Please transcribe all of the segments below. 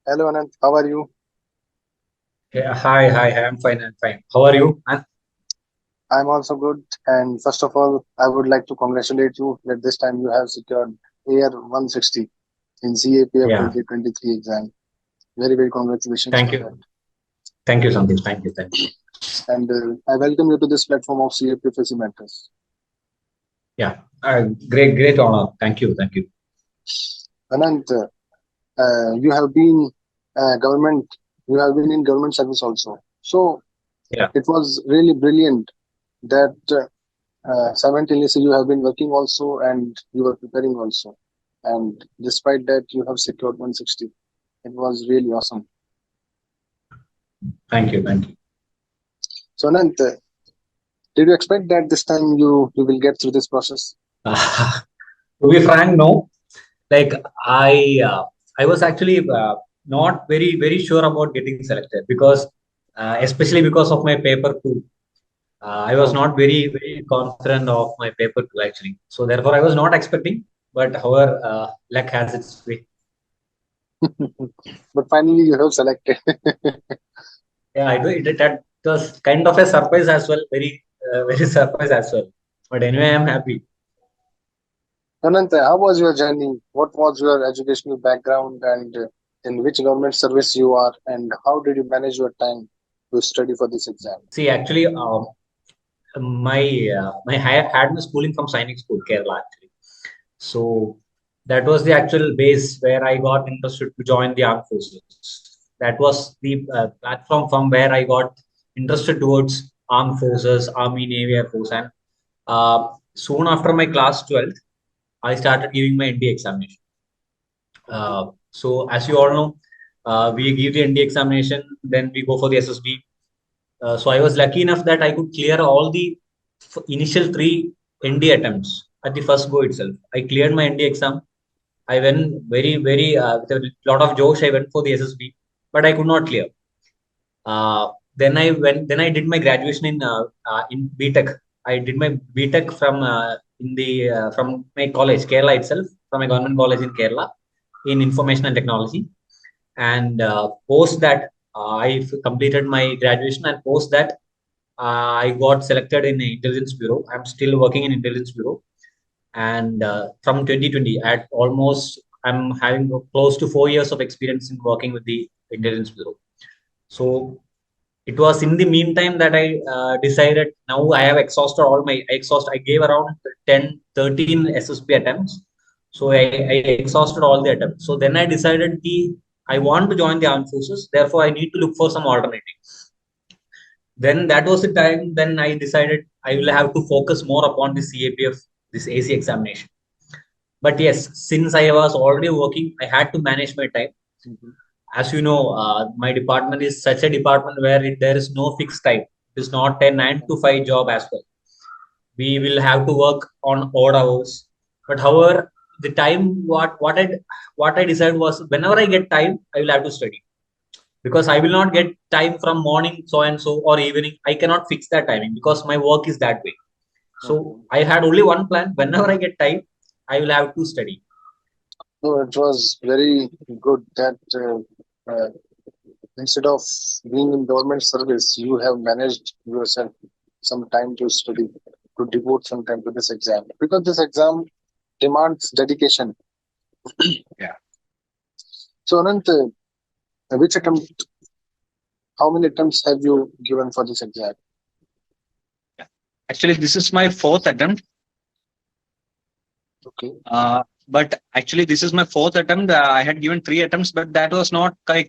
Hello Anant, how are you? Yeah, hi, I'm fine, I'm fine. How are you? I'm also good. And first of all, I would like to congratulate you that this time you have secured Air 160 in CAPF Yeah, 2023 exam. Very, very congratulations thank for you. that. Thank you, Sandeep. Thank you. And I welcome you to this platform of CAPF AC Mentors. Yeah, great honor. Thank you. Anant, you have been government, you have been in government service also. So Yeah, it was really brilliant that simultaneously you have been working also and you were preparing also. And despite that, you have secured 160. It was really awesome. thank you. So, Anant, did you expect that this time you will get through this process? To be frank, no. Like I was actually not very sure about getting selected because, especially because of my paper two. I was Oh. not very confident of my paper two actually. So therefore, I was not expecting. But however, luck has its way. But finally, you have selected. Yeah, I do. That was kind of a surprise as well. Very surprise as well. But anyway, I'm happy. Anant, how was your journey? What was your educational background and in which government service you are? And how did you manage your time to study for this exam? See, actually, my I had my schooling from Sainik School, Kerala, actually. So that was the actual base where I got interested to join the armed forces. That was the platform from where I got interested towards armed forces, army, navy, air force, and soon after my class 12th, I started giving my ND examination. Okay. So as you all know, we give the ND examination, then we go for the SSB. So I was lucky enough that I could clear all the initial three ND attempts at the first go itself. I cleared my ND exam. I went very with a lot of josh. I went for the SSB, but I could not clear. Then I did my graduation in BTech. I did my BTech from my college, Kerala itself, from a government college in Kerala in information and technology. And post that, I completed my graduation, and post that, I got selected in the Intelligence Bureau. I'm still working in Intelligence Bureau, and from 2020, at almost I'm having close to 4 years of experience in working with the Intelligence Bureau. So it was in the meantime that I decided now I have exhausted all my exhaust. I gave around 10, 13 SSB attempts. So I exhausted all the attempts. So then I decided I want to join the armed forces. Therefore, I need to look for some alternatives. Then that was the time. Then I decided I will have to focus more upon the CAPF, this AC examination. But yes, since I was already working, I had to manage my time. Mhm. As you know, my department is such a department where there is no fixed time. It is not a 9 to 5 job as well. We will have to work on odd hours. But however, the time what I decided was whenever I get time, I will have to study because I will not get time from morning so and so or evening. I cannot fix that timing because my work is that way. So Okay. I had only one plan. Whenever I get time, I will have to study. So it was very good that instead of being in government service, you have managed yourself some time to study, to devote some time to this exam. Because this exam demands dedication. Yeah. So, Anant, which attempt, how many attempts have you given for this exam? Yeah. Actually, this is my fourth attempt. Okay. But actually, this is my fourth attempt. I had given three attempts, but that was not a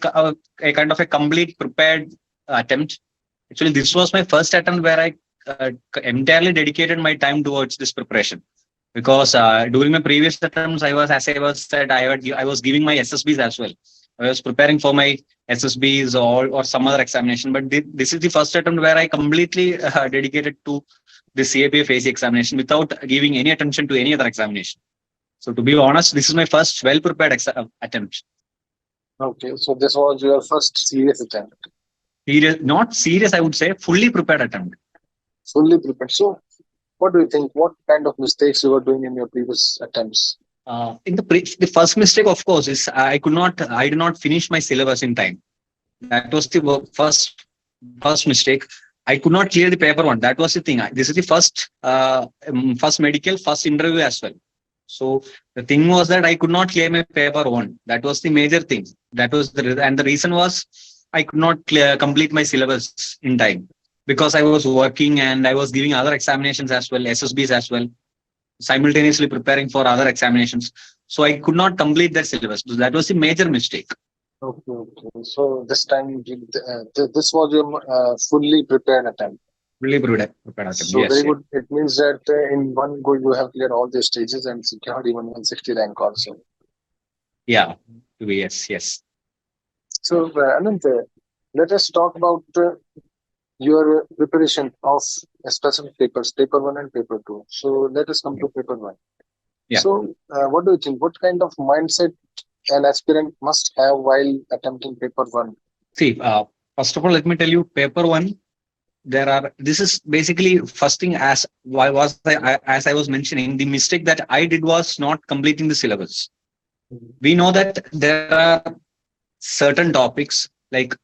kind of a complete prepared attempt. Actually, this was my first attempt where I entirely dedicated my time towards this preparation. Because during my previous attempts, as I was said, I was giving my SSBs as well. I was preparing for my SSBs or some other examination. But this is the first attempt where I completely dedicated to the CAPF AC examination without giving any attention to any other examination. So to be honest, this is my first well-prepared attempt. Okay. So this was your first serious attempt, Serious, not serious, I would say, fully prepared attempt. fully prepared. So, what do you think? What kind of mistakes you were doing in your previous attempts? In the first mistake, of course, is I did not finish my syllabus in time. That was the first mistake. I could not clear the paper one. That was the thing. This is the first medical, first interview as well. So the thing was that I could not clear my paper one. That was the major thing. That was and the reason was I could not complete my syllabus in time because I was working and I was giving other examinations as well, SSBs as well, simultaneously preparing for other examinations. So I could not complete that syllabus. So that was the major mistake. Okay, okay. So this time, this was your fully prepared attempt. Fully prepared attempt. So yes, very yes. good. It means that in one go you have cleared all the stages and secured even 160 rank also. Yeah. Yes, yes. So Anant, let us talk about your preparation of specific papers, paper one and paper two. So let us come to paper one. Yeah. So what do you think? What kind of mindset an aspirant must have while attempting paper one? See, first of all, let me tell you, paper one. This is basically first thing as I was mentioning, the mistake that I did was not completing the syllabus. We know that there are certain topics like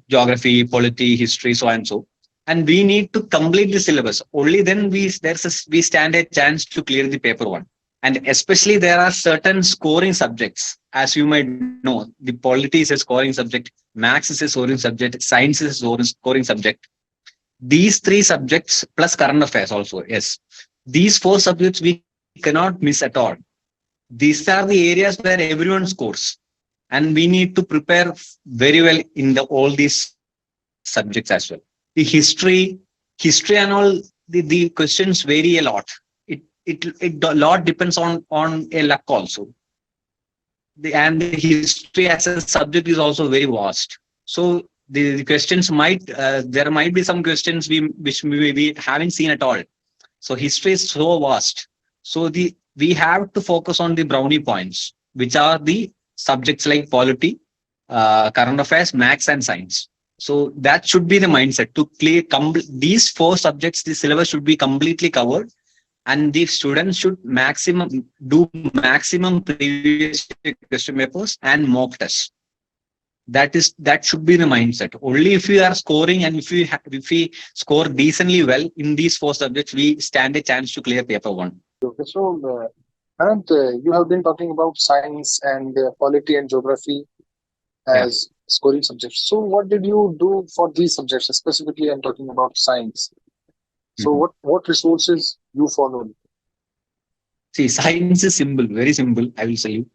geography, polity, history, so and so, and we need to complete the syllabus. Only then we stand a chance to clear the paper one. And especially there are certain scoring subjects, as you might know, the polity is a scoring subject, maths is a scoring subject, science is a scoring subject. These three subjects plus current affairs also, yes. These four subjects we cannot miss at all. These are the areas where everyone scores. And we need to prepare very well in all these subjects as well. The history and all, the questions vary a lot. It a lot depends on a luck also. And the history as a subject is also very vast. So the questions there might be some questions which we haven't seen at all. So history is so vast. So we have to focus on the brownie points, which are the subjects like polity, current affairs, maths, and science. So that should be the mindset to clear these four subjects. The syllabus should be completely covered, and the students should do maximum previous question papers and mock tests. That should be the mindset. Only if we are scoring and if we score decently well in these four subjects, we stand a chance to clear paper one. Okay, so Anant, you have been talking about science and polity and geography as scoring subjects. So what did you do for these subjects? Specifically, I'm talking about science. So what resources you followed? See, science is simple, very simple. I will say you.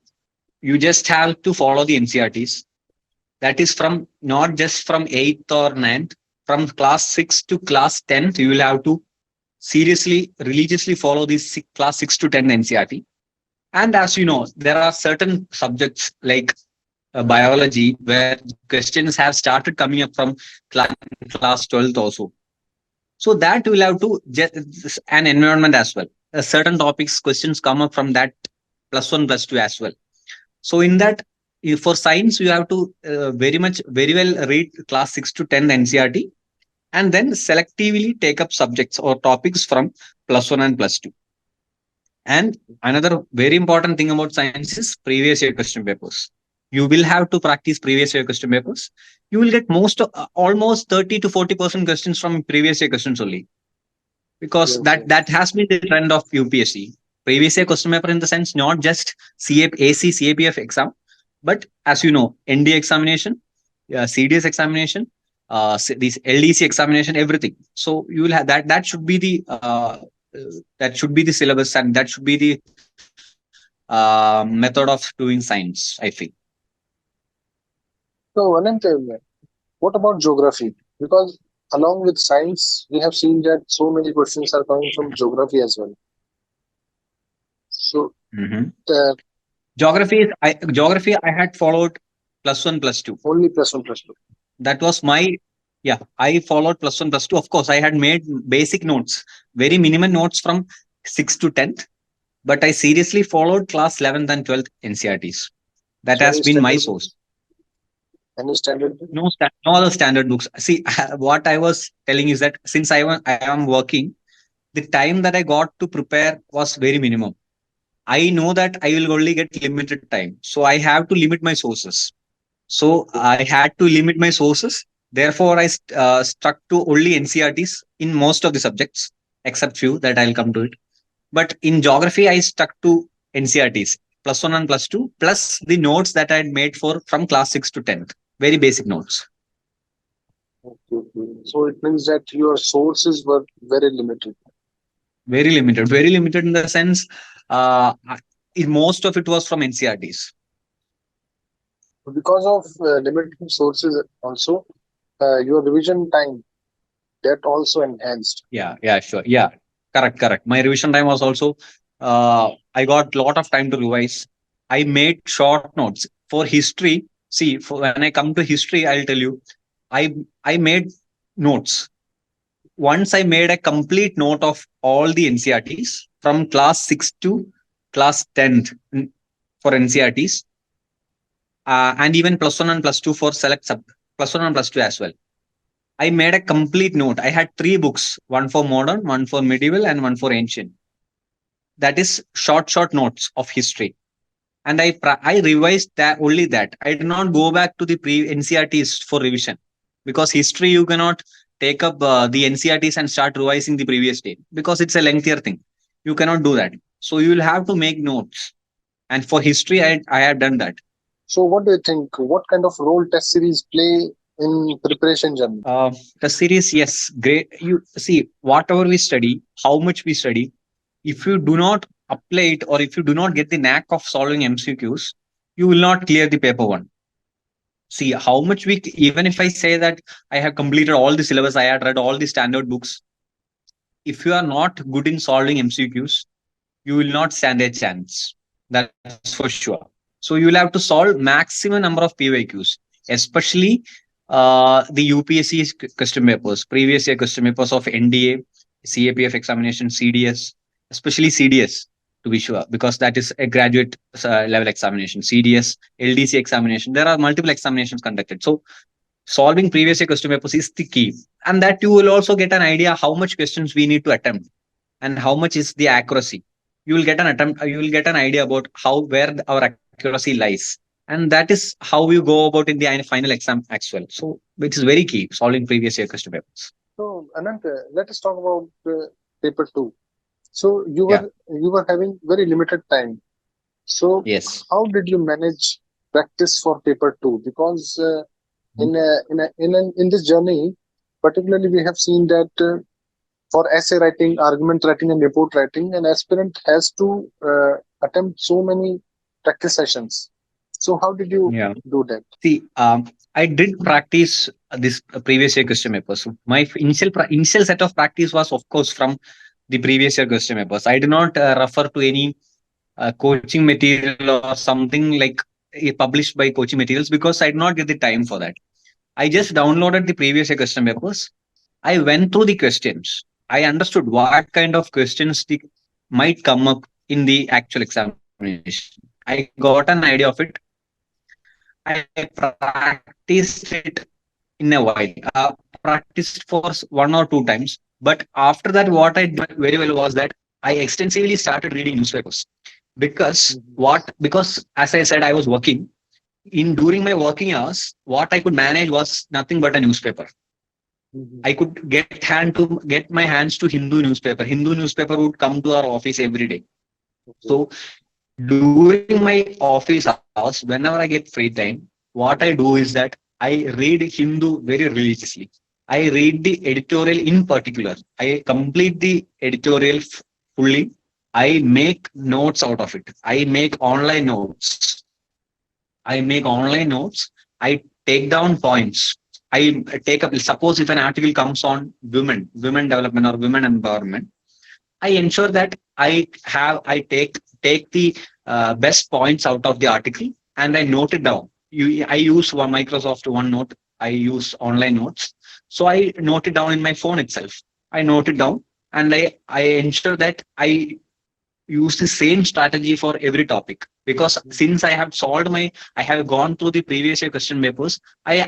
You just have to follow the NCERTs. That is not just from 8th or 9th, from class 6 to class 10th, you will have to religiously follow this class 6 to 10 NCERT. And as you know, there are certain subjects like biology where questions have started coming up from class 12th also. So that will have to an environment as well. Certain topics, questions come up from that +1, +2 as well. So in that, for science, you have to very well read class 6 to 10 NCERT and then selectively take up subjects or topics from +1 and +2. And another very important thing about science is previous year question papers. You will have to practice previous year question papers. You will get almost 30 to 40% questions from previous year questions only. Because that has been the trend of UPSC. Previous year question paper in the sense, not just AC, CAPF exam, but as you know, ND examination, CDS examination, these LDC examination, everything. So you will have that should be the syllabus, and that should be the method of doing science, I feel. So Anant, what about geography? Because along with science, we have seen that so many questions are coming from geography as well. So geography, I had followed +1, +2. Only +1, +2. That was I followed +1, +2. Of course, I had made basic notes, very minimum notes from 6th to 10th, but I seriously followed class 11th and 12th NCERTs. That has been my source. Any standard book? No other standard books. See, what I was telling is that since I am working, the time that I got to prepare was very minimum. I know that I will only get limited time. So I have to limit my sources. So I had to limit my sources. Therefore, I stuck to only NCERTs in most of the subjects, except few that I'll come to it. But in geography, I stuck to NCERTs, plus one and plus two, plus the notes that I had made for from class 6 to 10th. Very basic notes. Okay, okay. So it means that your sources were very limited. Very limited. Very limited in the sense, most of it was from NCERTs. Because of limited sources, also your revision time that also enhanced. Yeah, sure. Yeah, correct. My revision time was also, I got a lot of time to revise. I made short notes for history. See, when I come to history, I'll tell you, I I made notes. Once I made a complete note of all the NCERTs from class 6 to class 10th for NCERTs, and even plus one and plus two for select sub, plus one and plus two as well. I made a complete note. I had three books, one for modern, one for medieval, and one for ancient. That is short notes of history. And I revised that only that. I did not go back to the pre NCERTs for revision, because history you cannot take up the NCERTs and start revising the previous day, because it's a lengthier thing. You cannot do that. So you will have to make notes. And for history, I have done that. So what do you think? What kind of role test series play in preparation journey? The series, yes, great. You see, whatever we study, how much we study, if you do not apply it, or if you do not get the knack of solving MCQs, you will not clear the paper one. See, how much even if I say that I have completed all the syllabus, I had read all the standard books, if you are not good in solving MCQs, you will not stand a chance. That's for sure. So you will have to solve maximum number of PYQs, especially the UPSC question papers, previous year question papers of NDA, CAPF examination, CDS, especially CDS to be sure, because that is a graduate level examination. CDS, LDC examination. There are multiple examinations conducted. So solving previous year question papers is the key, and that you will also get an idea how much questions we need to attempt and how much is the accuracy. You will get an attempt. You will get an idea about how where our accuracy lies, and that is how you go about in the final exam as well. So which is very key, solving previous year question papers. So Anant, let us talk about paper two. So Yeah. you were having very limited time. So Yes. how did you manage practice for paper two? Because in this journey, particularly we have seen that for essay writing, argument writing, and report writing, an aspirant has to attempt so many practice sessions. So how did you Yeah. do that? See, I did practice this previous year question papers. So my initial set of practice was, of course, from the previous year question papers. I did not refer to any coaching material or something like published by coaching materials, because I did not get the time for that. I just downloaded the previous year question papers. I went through the questions. I understood what kind of questions might come up in the actual examination. I got an idea of it. I practiced it in a while. Practiced for one or two times. But after that, what I did very well was that I extensively started reading newspapers. Because as I said, I was working. During my working hours, what I could manage was nothing but a newspaper. Mhm. I could get my hands to Hindu newspaper. Hindu newspaper would come to our office every day. Okay. So during my office hours, whenever I get free time, what I do is that I read Hindu very religiously. I read the editorial in particular. I complete the editorial fully. I make notes out of it. I make online notes. I take down points. I take up, suppose if an article comes on women development or women empowerment, I ensure that I take the best points out of the article and I note it down. I use one Microsoft OneNote. I use online notes, so I note it down in my phone itself. I note it down, and I ensure that I use the same strategy for every topic, because since I have gone through the previous year question papers, I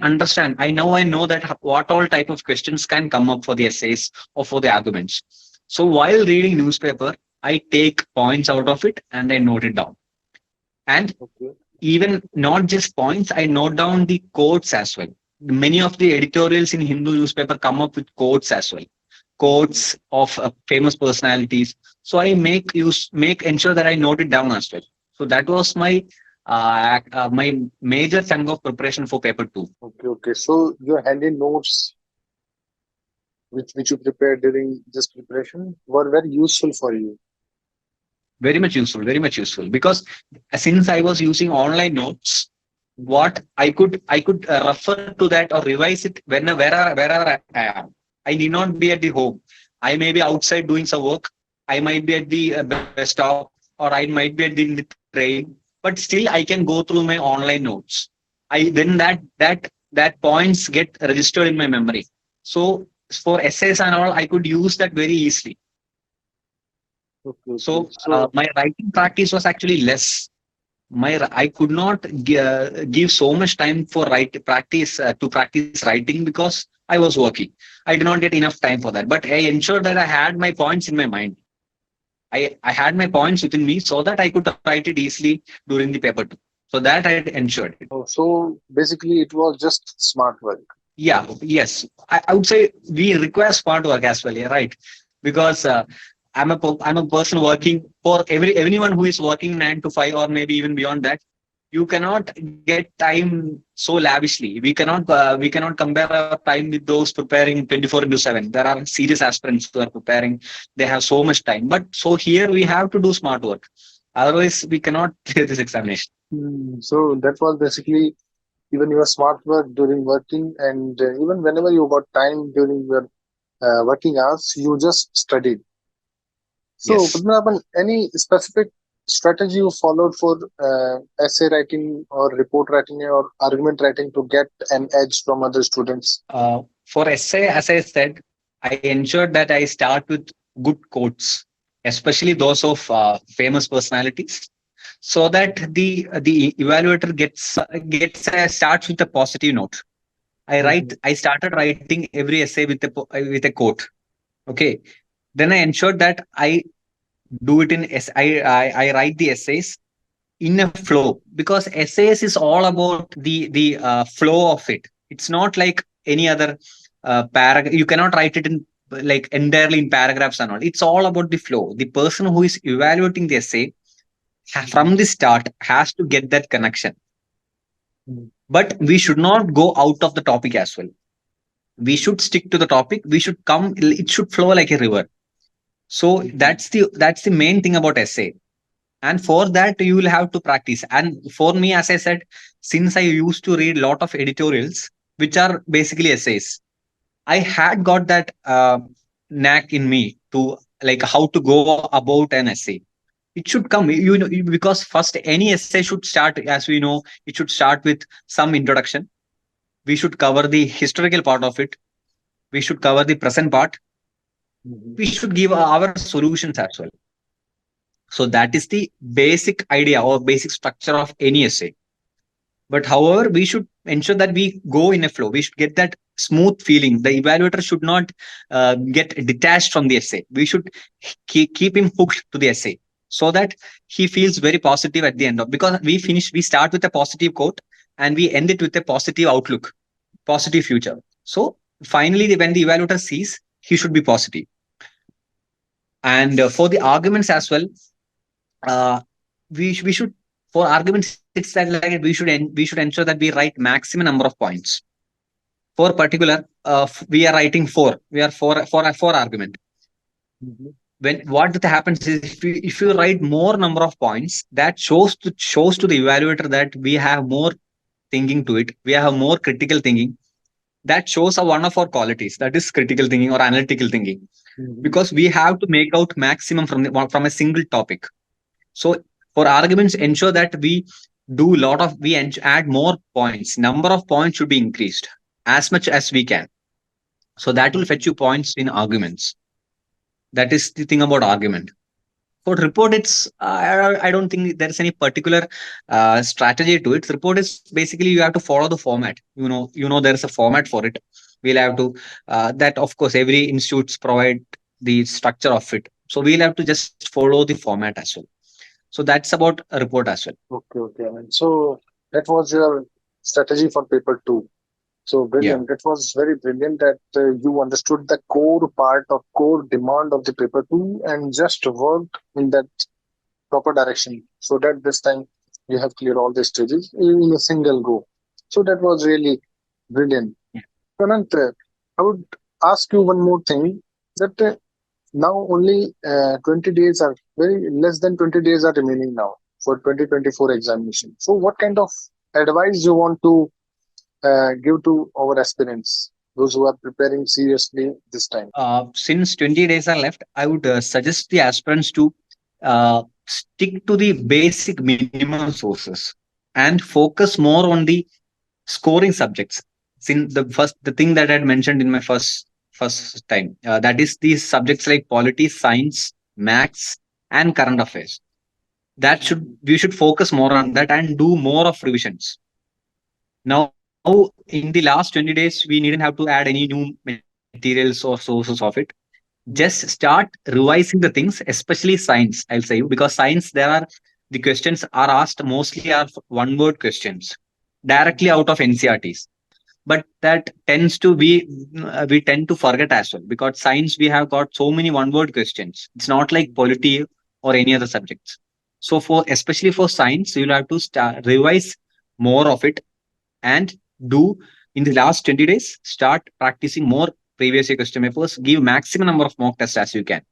know that what all type of questions can come up for the essays or for the arguments. So while reading newspaper, I take points out of it and I note it down. And Okay. even not just points, I note down the quotes as well. Many of the editorials in Hindu newspaper come up with quotes as well, quotes of famous personalities. So I make ensure that I note it down as well. So that was my major chunk of preparation for paper two. Okay. Okay. So your handy notes which you prepared during this preparation were very useful for you. Very much useful, because since I was using online notes, what I could refer to that or revise it wherever I am. I need not be at the home. I may be outside doing some work. I might be at the bus stop, or I might be in the train, but still I can go through my online notes. I then that points get registered in my memory. So for essays and all, I could use that very easily. Okay. Okay. So So my writing practice was actually less. I could not give so much time for practice writing, because I was working. I did not get enough time for that, but I ensured that I had my points in my mind. I had my points within me so that I could write it easily during the paper two. So that I ensured it. so basically it was just smart work. Yeah, yes, I would say we require smart work as well. Yeah, right, because I'm a person working for anyone who is working 9 to 5 or maybe even beyond that. You cannot get time so lavishly. We cannot compare our time with those preparing 24/7. There are serious aspirants who are preparing. They have so much time. But so here we have to do smart work. Otherwise, we cannot clear this examination. So that was basically even your smart work during working, and even whenever you got time during your working hours, you just studied. So, Yes. Padmanabhan, any specific strategy you followed for essay writing or report writing or argument writing to get an edge from other students? For essay, as I said, I ensured that I start with good quotes, especially those of famous personalities, so that the evaluator gets starts with a positive note. Mhm. I started writing every essay with a quote. Okay, then I ensured that I do it in I write the essays in a flow, because essays is all about the flow of it. It's not like any other paragraph. You cannot write it in like entirely in paragraphs and all. It's all about the flow. The person who is evaluating the essay from the start has to get that connection. Mhm. But we should not go out of the topic as well. We should stick to the topic. We should come. It should flow like a river. So Mhm. that's the main thing about essay. And for that you will have to practice. And for me, as I said, since I used to read a lot of editorials which are basically essays, I had got that knack in me to like how to go about an essay. It should come, because first any essay should start, as we know, it should start with some introduction. We should cover the historical part of it. We should cover the present part. Mhm. We should give our solutions as well. So that is the basic idea or basic structure of any essay. But however, we should ensure that we go in a flow. We should get that smooth feeling. The evaluator should not get detached from the essay. We should keep him hooked to the essay, so that he feels very positive at the end of, because we start with a positive quote and we end it with a positive outlook, positive future. So finally, when the evaluator sees, he should be positive. And for the arguments as well, uh, we should, for arguments it's that like we should ensure that we write maximum number of points. For particular, we are writing four. We are four argument. Mhm. When what happens is, if you write more number of points, that shows to the evaluator that we have more thinking to it. We have more critical thinking. That shows one of our qualities, that is critical thinking or analytical thinking, Mhm. because we have to make out maximum from a single topic. So for arguments, ensure that we do lot of we add more points. Number of points should be increased as much as we can. So that will fetch you points in arguments. That is the thing about argument. For report, I don't think there's any particular strategy to it. Report is basically you have to follow the format. There's a format for it. We'll have to that of course every institutes provide the structure of it. So we'll have to just follow the format as well. So that's about a report as well. Okay. And so that was your strategy for paper two. So Yeah. brilliant. It was very brilliant that you understood the core part of core demand of the paper two and just worked in that proper direction so that this time you have cleared all the stages in a single go. So that was really brilliant. Yeah. Anant, I would ask you one more thing that now only 20 days are very less than 20 days are remaining now for 2024 examination. So what kind of advice you want to give to our aspirants, those who are preparing seriously this time? Since 20 days are left, I would suggest the aspirants to stick to the basic minimum sources and focus more on the scoring subjects. Since the thing that I had mentioned in my first time, that is these subjects like polity, science, maths, and current affairs. That should we should focus more on that and do more of revisions. Now, in the last 20 days, we needn't have to add any new materials or sources of it. Just start revising the things, especially science. I'll say you, because science, the questions are asked mostly are one word questions directly out of NCERTs. But that tends to be, we tend to forget as well, because science, we have got so many one word questions. It's not like polity or any other subjects. So for especially for science, you'll have to start revise more of it and do in the last 20 days, start practicing more previous year question papers, give maximum number of mock tests as you can.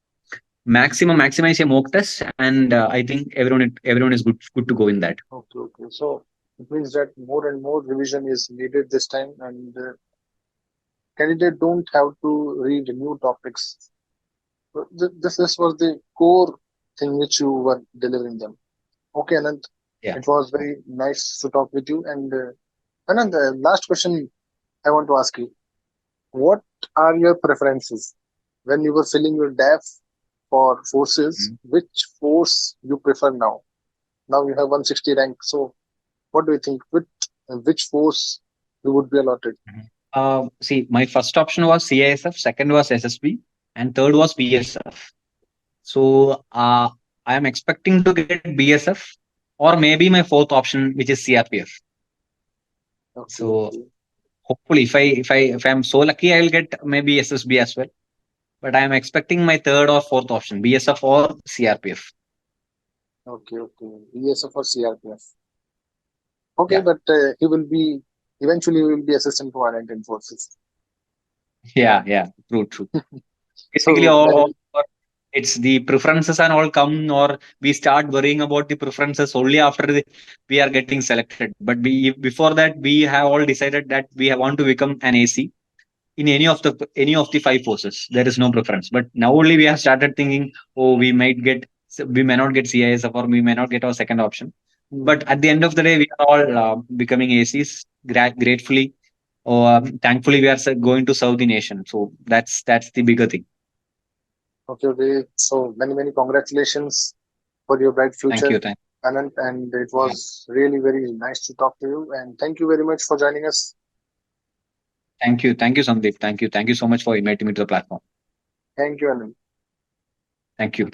Maximize your mock tests, and I think everyone is good to go in that. Okay. So it means that more and more revision is needed this time, and candidate don't have to read new topics. This was the core thing which you were delivering them. Okay, Anand, Yeah. it was very nice to talk with you. And Anand, last question I want to ask you: what are your preferences when you were filling your DAF for forces? Mhm. Which force you prefer now? Now you have 160 rank. So what do you think? Which force you would be allotted? See, my first option was CISF, second was SSB, and third was BSF. So I am expecting to get BSF, or maybe my fourth option, which is CRPF. So Okay. hopefully, if I'm so lucky, I will get maybe SSB as well. But I am expecting my third or fourth option, BSF or CRPF. Okay. BSF or CRPF. Okay, Yeah, but he will be eventually he will be assistant commandant in forces. yeah, true. Basically, So all many it's the preferences and all come, or we start worrying about the preferences only after we are getting selected. But before that, we have all decided that we want to become an AC in any of the five forces. There is no preference. But now only we have started thinking, oh, we may not get CISF, or we may not get our second option. But at the end of the day, we are all becoming ACs gratefully. Or thankfully, we are going to serve the nation. So that's the bigger thing. okay. So many congratulations for your bright Thank future, you. Thank. Anand, and it Yeah. was really very nice to talk to you. And thank you very much for joining us. Thank you, Sandeep. Thank you so much for inviting me to the platform. Thank you, Anand. Thank you.